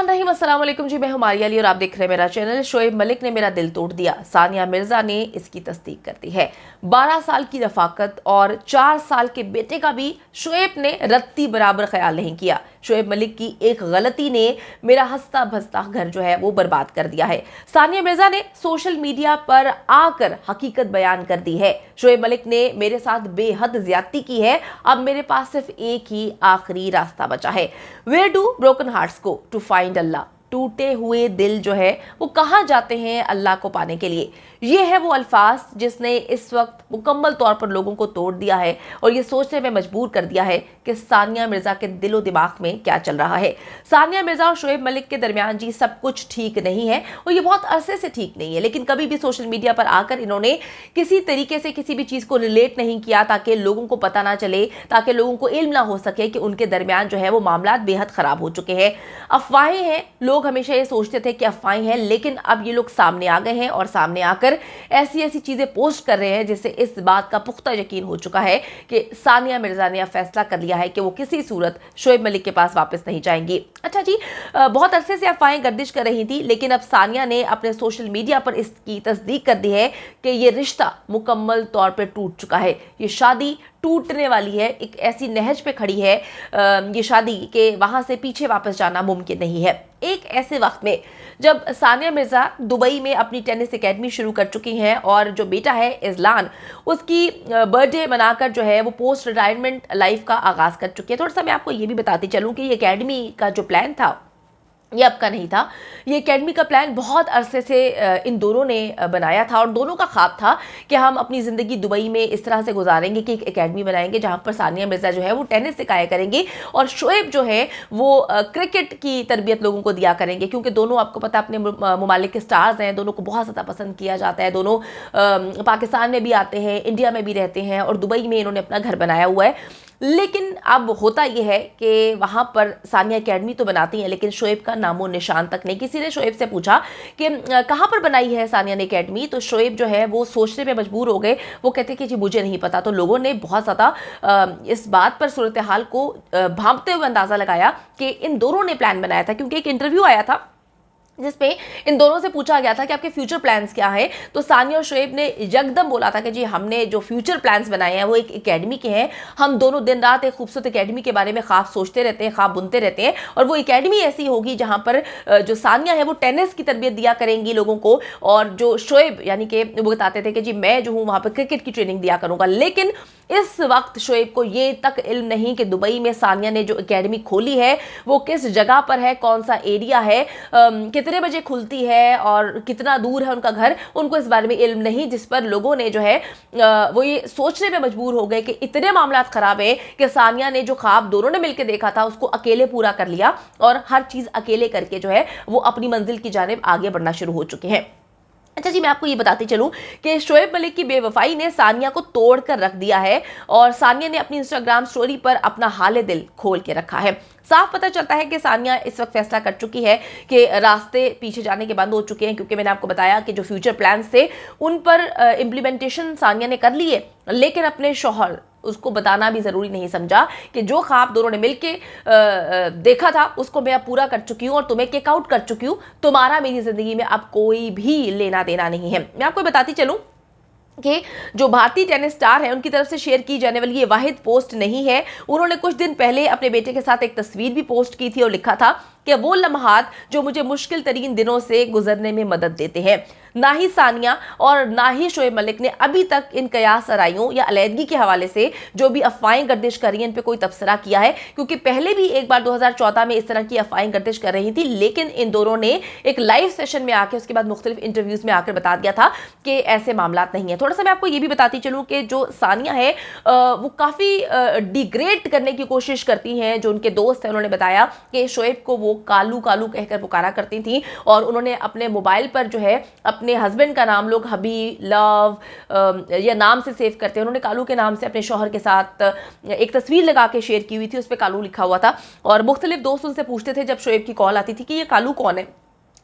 बिस्मिल्लाहिर्रहमानिर्रहीम, अस्सलाम वालेकुम जी। मैं हूं मारिया अली और आप देख रहे हैं मेरा चैनल। शोएब मलिक ने मेरा दिल तोड़ दिया, सानिया मिर्जा ने इसकी तस्दीक कर दी है। 12 साल की रफाकत और 4 साल के बेटे का भी शोएब ने रत्ती बराबर ख्याल नहीं किया। शोएब मलिक की एक गलती ने मेरा हंसता भसता घर जो है वो बर्बाद कर दिया है। सानिया मिर्जा ने सोशल मीडिया पर आकर हकीकत बयान कर दी है। शोएब मलिक ने मेरे साथ बेहद ज्यादती की है। अब मेरे पास सिर्फ एक ही आखिरी रास्ता बचा है। Where do broken hearts go to find Allah. टूटे हुए दिल जो है वो कहाँ जाते हैं अल्लाह को पाने के लिए। ये है वो अल्फाज जिसने इस वक्त मुकम्मल तौर पर लोगों को तोड़ दिया है और ये सोचने में मजबूर कर दिया है कि सानिया मिर्जा के दिलो दिमाग में क्या चल रहा है। सानिया मिर्जा और शोएब मलिक के दरमियान जी सब कुछ ठीक नहीं है और ये बहुत अरसे से ठीक नहीं है, लेकिन कभी भी सोशल मीडिया पर आकर इन्होंने किसी तरीके से किसी भी चीज़ को रिलेट नहीं किया ताकि लोगों को पता ना चले, ताकि लोगों को इल्म ना हो सके कि उनके दरमियान जो है वो मामला बेहद ख़राब हो चुके हैं। अफवाहें हैं, लोग हमेशा ये सोचते थे कि अफवाहें हैं, लेकिन अब ये लोग सामने आ गए हैं और सामने आकर ऐसी ऐसी चीजें पोस्ट कर रहे हैं जिससे इस बात का पुख्ता यकीन हो चुका है कि सानिया मिर्जा ने अब फैसला कर लिया है कि वो किसी सूरत शोएब मलिक के पास वापस नहीं जाएंगी। अच्छा जी, बहुत अरसे से अफवाहें गर्दिश कर रही थी, लेकिन अब सानिया ने अपने सोशल मीडिया पर इसकी तस्दीक कर दी है कि ये रिश्ता मुकम्मल तौर पर टूट चुका है। ये शादी टूटने वाली है, एक ऐसी नहज पे खड़ी है ये शादी के वहां से पीछे वापस जाना मुमकिन नहीं है। एक ऐसे वक्त में जब सानिया मिर्जा दुबई में अपनी टेनिस एकेडमी शुरू कर चुकी हैं और जो बेटा है इज़लान, उसकी बर्थडे मनाकर जो है वो पोस्ट रिटायरमेंट लाइफ का आगाज़ कर चुकी है। थोड़ा सा मैं आपको ये भी बताती चलूँ कि ये एकेडमी का जो प्लान था ये अब का नहीं था। ये एकेडमी का प्लान बहुत अरसे से इन दोनों ने बनाया था और दोनों का ख्वाब था कि हम अपनी ज़िंदगी दुबई में इस तरह से गुजारेंगे कि एक एकेडमी बनाएंगे जहां पर सानिया मिर्जा जो है वो टेनिस सिखाया करेंगे और शोएब जो है वो क्रिकेट की तरबियत लोगों को दिया करेंगे, क्योंकि दोनों आपको पता अपने ममालिक के स्टार्स हैं, दोनों को बहुत ज़्यादा पसंद किया जाता है। दोनों पाकिस्तान में भी आते हैं, इंडिया में भी रहते हैं और दुबई में इन्होंने अपना घर बनाया हुआ है। लेकिन अब होता यह है कि वहाँ पर सानिया एकेडमी तो बनाती हैं, लेकिन शोएब का नामो निशान तक नहीं। किसी ने शोएब से पूछा कि कहाँ पर बनाई है सानिया ने एकेडमी, तो शोएब जो है वो सोचने में मजबूर हो गए। वो कहते कि जी मुझे नहीं पता। तो लोगों ने बहुत ज़्यादा इस बात पर सूरत हाल को भांपते हुए अंदाज़ा लगाया कि इन दोनों ने प्लान बनाया था, क्योंकि एक इंटरव्यू आया था जिसपे इन दोनों से पूछा गया था कि आपके फ्यूचर प्लान्स क्या हैं। तो सानिया और शोएब ने यकदम बोला था कि जी हमने जो फ्यूचर प्लान्स बनाए हैं वो एक एकेडमी के हैं। हम दोनों दिन रात एक खूबसूरत एकेडमी के बारे में ख्वाब सोचते रहते हैं, ख्वाब बुनते रहते हैं और वो एकेडमी ऐसी होगी जहां पर जो सानिया है वो टेनिस की तरबियत दिया करेंगी लोगों को और जो शोएब यानी कि वो बताते थे कि जी मैं जो हूँ वहाँ पर क्रिकेट की ट्रेनिंग दिया करूँगा। लेकिन इस वक्त शोएब को ये तक इल्म नहीं कि दुबई में सानिया ने जो एकेडमी खोली है वो किस जगह पर है, कौन सा एरिया है, कितने बजे खुलती है और कितना दूर है उनका घर। उनको इस बारे में इल्म नहीं, जिस पर लोगों ने जो है वो ये सोचने में मजबूर हो गए कि इतने मामलात खराब है कि सानिया ने जो ख्वाब दोनों ने मिलकर देखा था उसको अकेले पूरा कर लिया और हर चीज़ अकेले करके जो है वो अपनी मंजिल की जानिब आगे बढ़ना शुरू हो चुके हैं। अच्छा जी, मैं आपको ये बताती चलूं कि शोएब मलिक की बेवफाई ने सानिया को तोड़ कर रख दिया है और सानिया ने अपनी इंस्टाग्राम स्टोरी पर अपना हाले दिल खोल के रखा है। साफ पता चलता है कि सानिया इस वक्त फैसला कर चुकी है कि रास्ते पीछे जाने के बंद हो चुके हैं, क्योंकि मैंने आपको बताया कि जो फ्यूचर प्लान्स थे उन पर इम्प्लीमेंटेशन सानिया ने कर ली है, लेकिन अपने शौहर उसको बताना भी ज़रूरी नहीं समझा कि जो ख्वाब दोनों ने मिलके देखा था उसको मैं अब पूरा कर चुकी हूँ और तुम्हें किक आउट कर चुकी हूँ। तुम्हारा मेरी ज़िंदगी में अब कोई भी लेना देना नहीं है। मैं आपको बताती चलूँ कि जो भारतीय टेनिस स्टार है उनकी तरफ से शेयर की जाने वाली ये वाहिद पोस्ट नहीं है। उन्होंने कुछ दिन पहले अपने बेटे के साथ एक तस्वीर भी पोस्ट की थी और लिखा था कि वो लम्हात जो मुझे मुश्किल तरीन दिनों से गुजरने में मदद देते हैं। ना ही सानिया और ना ही शोएब मलिक ने अभी तक इन कयास आराइयों या अलहदगी के हवाले से जो भी अफवाहें गर्दिश कर रही हैं इन पर कोई तबसरा किया है, क्योंकि पहले भी एक बार 2014 में इस तरह की अफवाहें गर्दिश कर रही थी, लेकिन इन दोनों ने एक लाइव सेशन में आकर उसके बाद मुख्तलिफ इंटरव्यूज में आकर बता दिया था कि ऐसे मामला नहीं है। थोड़ा सा मैं आपको ये भी बताती चलूँ कि जो सानिया है वो काफ़ी डिग्रेड करने की कोशिश करती हैं। जो उनके दोस्त हैं उन्होंने बताया कि शोएब को वो कालू कालू कहकर पुकारा करती थी और उन्होंने अपने मोबाइल पर जो है अपने हस्बैंड का नाम लोग हबी लव या नाम से सेव करते हैं। उन्होंने कालू के नाम से अपने शौहर के साथ एक तस्वीर लगा के शेयर की हुई थी, उस पर कालू लिखा हुआ था और मुख्तलिफ दोस्त उनसे पूछते थे जब शोएब की कॉल आती थी कि ये कालू कौन है।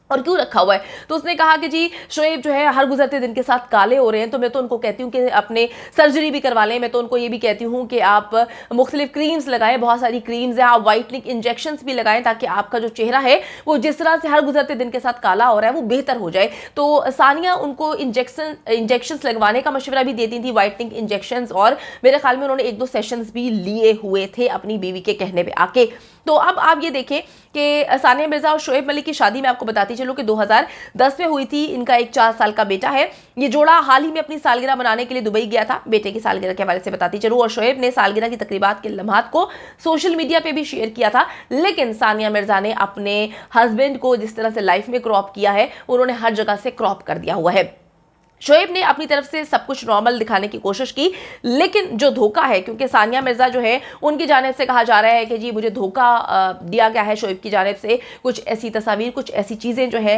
और क्यों रखा हुआ है? तो उसने कहा कि जी शोएब जो है हर गुजरते दिन के साथ काले हो रहे हैं, तो मैं तो उनको कहती हूँ कि अपने सर्जरी भी करवा लें। मैं तो उनको ये भी कहती हूँ कि आप मुख्तलिफ क्रीम्स लगाएं, बहुत सारी क्रीम्स हैं, आप वाइटनिंग इंजेक्शंस भी लगाएं ताकि आपका जो चेहरा है वो जिस तरह से हर गुजरते दिन के साथ काला हो रहा है वो बेहतर हो जाए। तो सानिया उनको इंजेक्शंस लगवाने का मशवरा भी देती थी, वाइटनिंग इंजेक्शंस, और मेरे ख्याल में उन्होंने 1-2 सेशंस भी लिए हुए थे अपनी बीवी के कहने पे आके। तो अब आप ये देखें कि सानिया मिर्जा और शोएब मलिक की शादी मैं आपको बताती चलूं कि 2010 में हुई थी। इनका एक 4 साल का बेटा है। ये जोड़ा हाल ही में अपनी सालगिरह मनाने के लिए दुबई गया था। बेटे की सालगिरह के हवाले से बताती चलूं, और शोएब ने सालगिरह की तकरीबात के लम्हात को सोशल मीडिया पे भी शेयर किया था। लेकिन सानिया मिर्जा ने अपने हस्बैंड को जिस तरह से लाइफ में क्रॉप किया है, उन्होंने हर जगह से क्रॉप कर दिया हुआ है। शोएब ने अपनी तरफ से सब कुछ नॉर्मल दिखाने की कोशिश की, लेकिन जो धोखा है, क्योंकि सानिया मिर्जा जो है उनकी जानिब से कहा जा रहा है कि जी मुझे धोखा दिया गया है शोएब की जानिब से, कुछ ऐसी तस्वीर, कुछ ऐसी चीज़ें जो है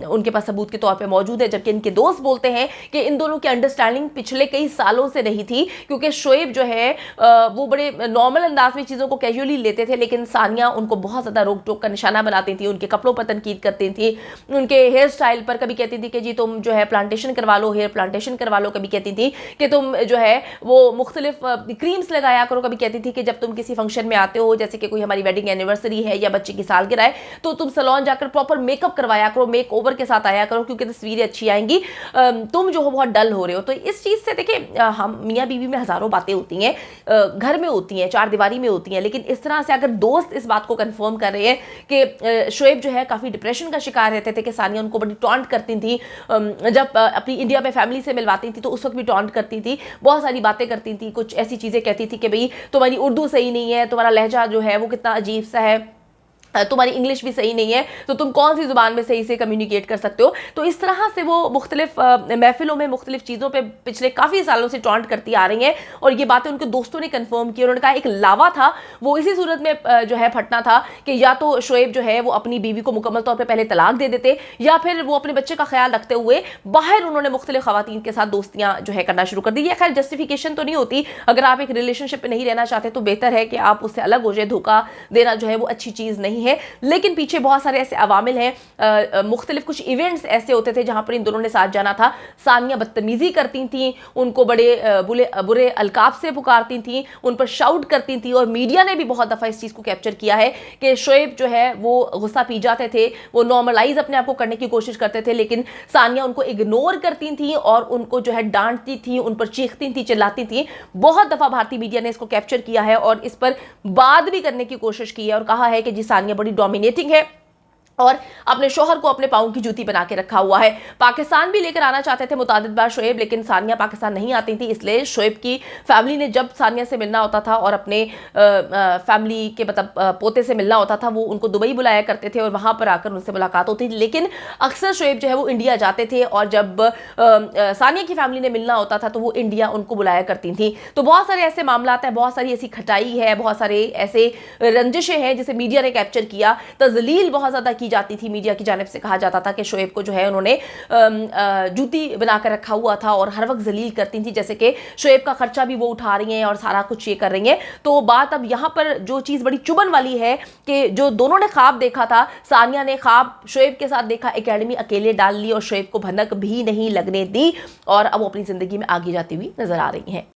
उनके पास सबूत के तौर पे मौजूद है। जबकि इनके दोस्त बोलते हैं कि इन दोनों की अंडरस्टैंडिंग पिछले कई सालों से नहीं थी, क्योंकि शोएब जो है वो बड़े नॉर्मल अंदाज में चीज़ों को कैजुअली लेते थे, लेकिन सानिया उनको बहुत ज़्यादा रोक टोक का निशाना बनाती थी, उनके कपड़ों पर तनकीद करती थी, उनके हेयर स्टाइल पर कभी कहती थी कि जी तुम जो है प्लांटेशन करवा लो, हेयर प्लांटेशन करवा लो, कभी कहती थी कि तुम जो है वो मुख्तलिफ क्रीम्स लगाया करो, कभी कहती थी कि जब तुम किसी फंक्शन में आते हो, जैसे कि कोई हमारी वेडिंग एनिवर्सरी है या बच्चे की सालगिरह है, तो तुम सैलून जाकर प्रॉपर मेकअप करवाया करो, मेक ओवर के साथ आया करो, क्योंकि तस्वीरें अच्छी आएंगी, तुम जो हो बहुत डल हो रहे हो। तो इस चीज़ से देखिए, हम मियाँ बीवी में हज़ारों बातें होती हैं, घर में होती हैं, चार दीवारी में होती हैं, लेकिन इस तरह से अगर दोस्त इस बात को कन्फर्म कर रहे हैं कि शोएब जो है काफ़ी डिप्रेशन का शिकार रहते थे, कि सानिया उनको बड़ी टॉन्ट करती थी, जब अपनी इंडिया में फैमिली से मिलवाती थी तो उस वक्त भी टॉन्ट करती थी, बहुत सारी बातें करती थी, कुछ ऐसी चीज़ें कहती थी कि भाई तुम्हारी उर्दू सही नहीं है, तुम्हारा लहजा जो है वो कितना अजीब सा है, तुम्हारी इंग्लिश भी सही नहीं है, तो तुम कौन सी ज़ुबान में सही से कम्युनिकेट कर सकते हो। तो इस तरह से वो मुख्तलिफ महफिलों में मुख्तलिफ चीज़ों पे पिछले काफ़ी सालों से टॉन्ट करती आ रही हैं, और ये बातें उनके दोस्तों ने कंफर्म की। उन्होंने कहा एक लावा था, वो इसी सूरत में जो है फटना था कि या तो शोएब जो है वो अपनी बीवी को मुकम्मल तौर पर पहले तलाक दे देते, या फिर वो अपने बच्चे का ख्याल रखते हुए बाहर उन्होंने मुख्तलिफ खवातीन के साथ दोस्तियाँ जो है करना शुरू कर दी। खैर जस्टिफिकेशन तो नहीं होती, अगर आप एक रिलेशनशिप में नहीं रहना चाहते तो बेहतर है कि आप उससे अलग हो जाए, धोखा देना जो है वो अच्छी चीज़ नहीं है। लेकिन पीछे बहुत सारे ऐसे अवामिल हैं, मुख्तलिफ कुछ इवेंट्स ऐसे होते थे जहां पर इन दोनों ने साथ जाना था। सानिया बदतमीजी करती थी, उनको बड़े बुरे अलकाब से पुकारती थी, उन पर शाउट करती थी, और मीडिया ने भी बहुत दफ़ा इस चीज़ को कैप्चर किया है कि शोएब जो है वो गुस्सा पी जाते थे, वो नॉर्मलाइज अपने आप को करने की कोशिश करते थे, लेकिन सानिया उनको इग्नोर करती थी और उनको जो है डांटती थी, उन पर चीखती थी, चिल्लाती थी। बहुत दफ़ा भारतीय मीडिया ने इसको कैप्चर किया है और इस पर बात भी करने की कोशिश की है, और कहा है कि जी सानिया बड़ी डोमिनेटिंग है और अपने शोहर को अपने पाँव की जूती बना के रखा हुआ है। पाकिस्तान भी लेकर आना चाहते थे मुतादिद बार शोएब, लेकिन सानिया पाकिस्तान नहीं आती थी, इसलिए शोएब की फैमिली ने जब सानिया से मिलना होता था और अपने फैमिली के मतलब पोते से मिलना होता था, वो उनको दुबई बुलाया करते थे और वहाँ पर आकर उनसे मुलाकात होती थी। लेकिन अक्सर शोएब जो है वो इंडिया जाते थे, और जब सानिया की फैमिली ने मिलना होता था तो वो इंडिया उनको बुलाया करती थी। तो बहुत सारे ऐसे मामला हैं, बहुत सारी ऐसी खटाई है, बहुत सारे ऐसे रंजिशें हैं जिसे मीडिया ने कैप्चर किया। तजलील बहुत ज़्यादा जाती थी, मीडिया की जानिब से कहा जाता था कि शोएब को जो है उन्होंने जूती बनाकर रखा हुआ था और हर वक्त जलील करती थी, जैसे कि शोएब का खर्चा भी वो उठा रही हैं और सारा कुछ ये कर रही हैं। तो बात अब यहाँ पर जो चीज़ बड़ी चुभन वाली है कि जो दोनों ने ख्वाब देखा था, सानिया ने ख्वाब शोएब के साथ देखा, एकेडमी अकेले डाल ली और शोएब को भनक भी नहीं लगने दी, और अब वो अपनी ज़िंदगी में आगे जाती हुई नजर आ रही हैं।